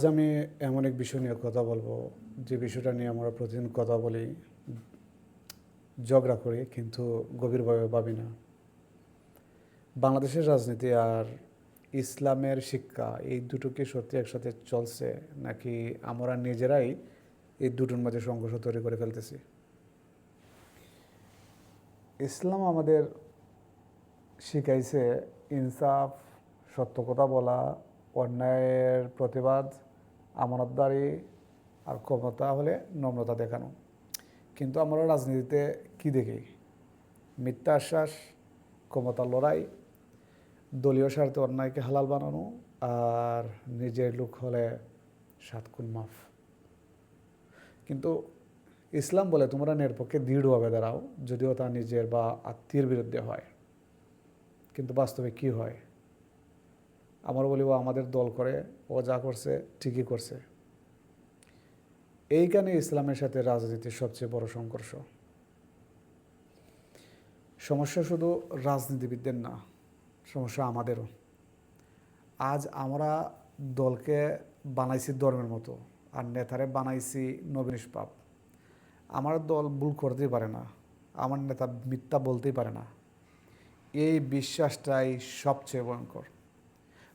আজ আমি এমন এক বিষয় নিয়ে কথা বলবো, যে বিষয়টা নিয়ে আমরা প্রতিদিন কথা বলি, ঝগড়া করি, কিন্তু গভীরভাবে ভাবি না। বাংলাদেশের রাজনীতি আর ইসলামের শিক্ষা, এই দুটো কি সত্যি একসাথে চলছে, নাকি আমরা নিজেরাই এই দুটোর মাঝে সংঘর্ষ তৈরি করে ফেলতেছি? ইসলাম আমাদের শিখাইছে ইনসাফ, সত্য কথা বলা, অন্যায়ের প্রতিবাদ, আমানতদারি, আর ক্ষমতা হলে নম্রতা দেখানো। কিন্তু আমরা রাজনীতিতে কি দেখি? মিথ্যা আশ্বাস, ক্ষমতার লড়াই, দলীয় স্বার্থে অন্যায়কে হালাল বানানো, আর নিজের লোক হলে 7 খুন মাফ। কিন্তু ইসলাম বলে তোমরা নিরপেক্ষে দৃঢ়ভাবে দাঁড়াও, যদিও তা নিজের বা আত্মীয়ের বিরুদ্ধে হয়। কিন্তু বাস্তবে কি হয়? আমরা বলি ও আমাদের দল করে, ও যা করছে ঠিকই করছে। এইখানে ইসলামের সাথে রাজনীতির সবচেয়ে বড় সংঘর্ষ। সমস্যা শুধু রাজনীতিবিদদের না, সমস্যা আমাদেরও। আজ আমরা দলকে বানাইছি ধর্মের মতো, আর নেতারে বানাইছি নবী নিষ্পাপ। আমার দল ভুল করতেই পারে না, আমার নেতা মিথ্যা বলতেই পারে না। এই বিশ্বাসটাই সবচেয়ে ভয়ঙ্কর।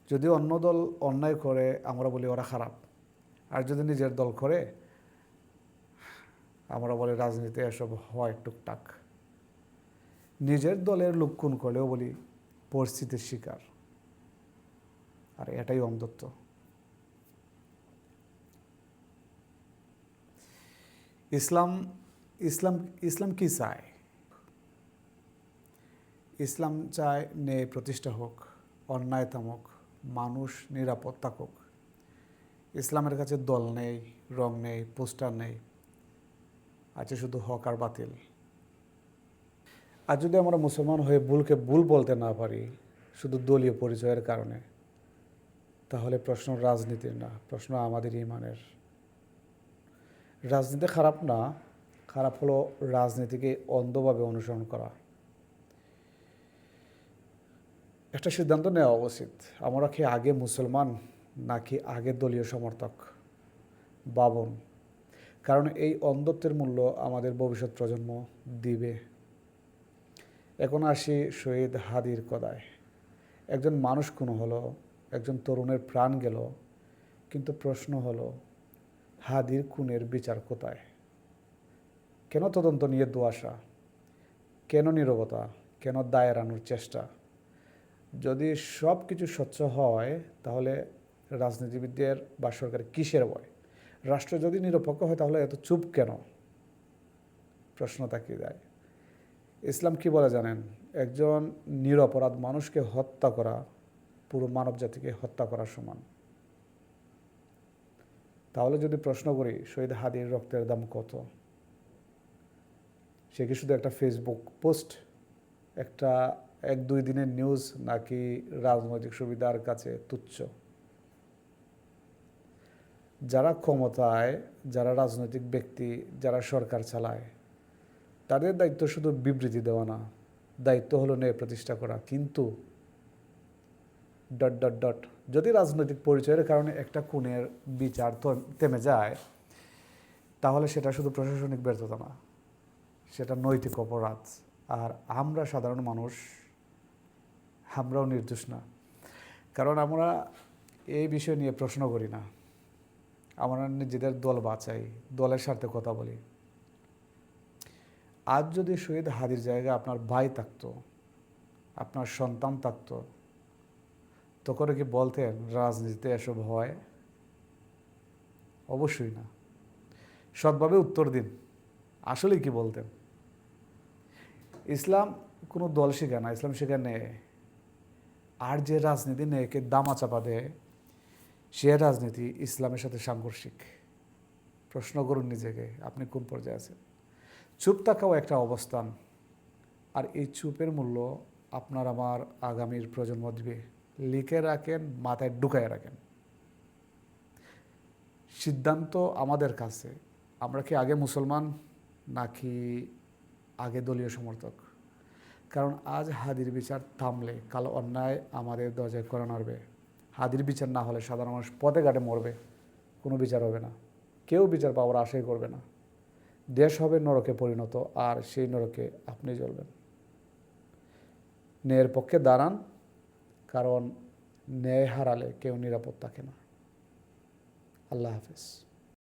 যদি অন্য দল অন্যায় করে, আমরা বলি ওরা খারাপ। আর যদি নিজের দল করে, আমরা বলি রাজনীতি এসব হয় টুকটাক। নিজের দলের লোক খুন করলেও বলি পরিস্থিতির শিকার। আর এটাই অন্ধত্ব। ইসলাম ইসলাম ইসলাম কি চায়? ইসলাম চায় ন্যায় প্রতিষ্ঠা হোক, অন্যায় থামুক, মানুষ নিরাপদ থাকুক। ইসলামের কাছে দল নেই, রং নেই, পোস্টার নেই, আছে শুধু হক আর বাতিল। আর যদি আমরা মুসলমান হয়ে ভুলকে ভুল বলতে না পারি, শুধু দলীয় পরিচয়ের কারণে, তাহলে প্রশ্ন রাজনীতির না, প্রশ্ন আমাদের ইমানের। রাজনীতি খারাপ না, খারাপ হলো রাজনীতিকে অন্ধভাবে অনুসরণ করা। একটা সিদ্ধান্ত নেওয়া উচিত, আমরা কি আগে মুসলমান নাকি আগে দলীয় সমর্থক? ভাবুন, কারণ এই অন্ধত্বের মূল্য আমাদের ভবিষ্যৎ প্রজন্ম দিবে। এখন আসি শহীদ হাদির কথায়। একজন মানুষ খুন হলো, একজন তরুণের প্রাণ গেল, কিন্তু প্রশ্ন হলো, হাদির খুনের বিচার কোথায়? কেন তদন্ত নিয়ে দুয়াশা? কেন নীরবতা? কেন দায় এড়ানোর চেষ্টা? যদি সব কিছু স্বচ্ছ হয়, তাহলে রাজনীতিবিদদের বা সরকারের কিসের ভয়? রাষ্ট্র যদি নিরপেক্ষ হয়, তাহলে এত চুপ কেন? প্রশ্ন তাকিয়ে যায়। ইসলাম কি বলে জানেন? একজন নিরপরাধ মানুষকে হত্যা করা পুরো মানব জাতিকে হত্যা করার সমান। তাহলে যদি প্রশ্ন করি, শহীদ হাদির রক্তের দাম কত? সে কি শুধু একটা ফেসবুক পোস্ট, একটা 1-2 দিনের নিউজ, নাকি রাজনৈতিক সুবিধার কাছে তুচ্ছ? যারা ক্ষমতায়, যারা রাজনৈতিক ব্যক্তি, যারা সরকার চালায়, তাদের দায়িত্ব শুধু বিবৃতি দেওয়া না, দায়িত্ব হলো ন্যায় প্রতিষ্ঠা করা। কিন্তু ডট ডট ডট যদি রাজনৈতিক পরিচয়ের কারণে একটা খুনের বিচার থেমে যায়, তাহলে সেটা শুধু প্রশাসনিক ব্যর্থতা না, সেটা নৈতিক অপরাধ। আর আমরা সাধারণ মানুষ, আমরাও নির্দোষ না, কারণ আমরা এই বিষয় নিয়ে প্রশ্ন করি না। আমরা নিজেদের দল বাঁচাই, দলের স্বার্থে কথা বলি। আজ যদি শহীদ হাদির জায়গায় আপনার ভাই থাকতো, আপনার সন্তান থাকতো, তখন কি বলতেন রাজনীতিতে এসব হয়? অবশ্যই না। সৎভাবে উত্তর দিন, আসলে কি বলতেন? ইসলাম কোনো দল শেখায় না, ইসলাম শেখায় নেয়। আর যে রাজনীতি নেয়কে দামাচাপা দেয়, সে রাজনীতি ইসলামের সাথে সাংঘর্ষিক। প্রশ্ন করুন নিজেকে, আপনি কোন পর্যায়ে আছেন? চুপ থাকাও একটা অবস্থান, আর এই চুপের মূল্য আপনার আমার আগামীর প্রজন্ম দিবে। লিখে রাখেন, মাথায় ঢুকায় রাখেন। সিদ্ধান্ত আমাদের কাছে। আমরা কি আগে মুসলমান নাকি আগে দলীয় সমর্থক? কারণ আজ হাদির বিচার থামলে কাল অন্যায় আমাদের দরজায় করে নাড়বে। হাদির বিচার না হলে সাধারণ মানুষ পথে ঘাটে মরবে। কোনো বিচার হবে না, কেউ বিচার পাওয়ার আশাই করবে না। দেশ হবে নরকে পরিণত, আর সেই নরকে আপনি জ্বলবেন। ন্যায়ের পক্ষে দাঁড়ান, কারণ ন্যায় হারালে কেউ নিরাপদ থাকে না। আল্লাহ হাফেজ।